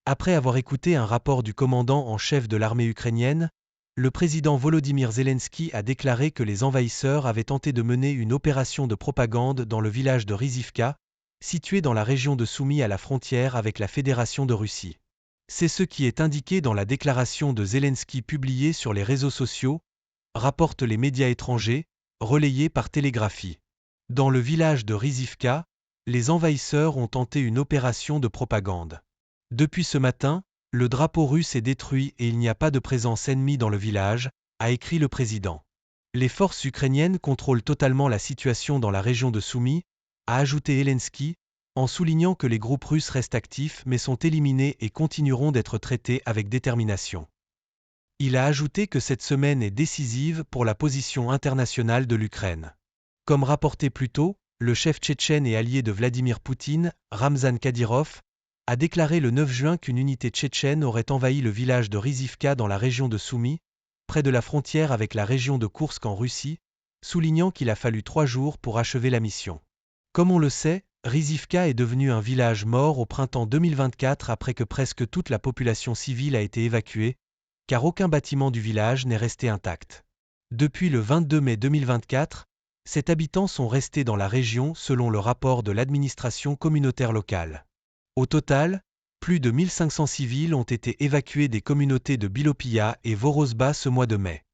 Après avoir écouté un rapport du commandant en chef de l'armée ukrainienne, le président Volodymyr Zelensky a déclaré que les envahisseurs avaient tenté de mener une opération de propagande dans le village de Rizivka, situé dans la région de Soumy à la frontière avec la Fédération de Russie. C'est ce qui est indiqué dans la déclaration de Zelensky publiée sur les réseaux sociaux, rapportent les médias étrangers, relayés par télégraphie. Dans le village de Rizivka, les envahisseurs ont tenté une opération de propagande. Depuis ce matin, le drapeau russe est détruit et il n'y a pas de présence ennemie dans le village, a écrit le président. Les forces ukrainiennes contrôlent totalement la situation dans la région de Soumy, a ajouté Zelensky, en soulignant que les groupes russes restent actifs mais sont éliminés et continueront d'être traités avec détermination. Il a ajouté que cette semaine est décisive pour la position internationale de l'Ukraine. Comme rapporté plus tôt, le chef tchétchène et allié de Vladimir Poutine, Ramzan Kadyrov, a déclaré le 9 juin qu'une unité tchétchène aurait envahi le village de Rizivka dans la région de Soumy, près de la frontière avec la région de Koursk en Russie, soulignant qu'il a fallu 3 jours pour achever la mission. Comme on le sait, Rizivka est devenu un village mort au printemps 2024 après que presque toute la population civile a été évacuée, car aucun bâtiment du village n'est resté intact. Depuis le 22 mai 2024, 7 habitants sont restés dans la région selon le rapport de l'administration communautaire locale. Au total, plus de 1500 civils ont été évacués des communautés de Bilopiya et Vorozba ce mois de mai.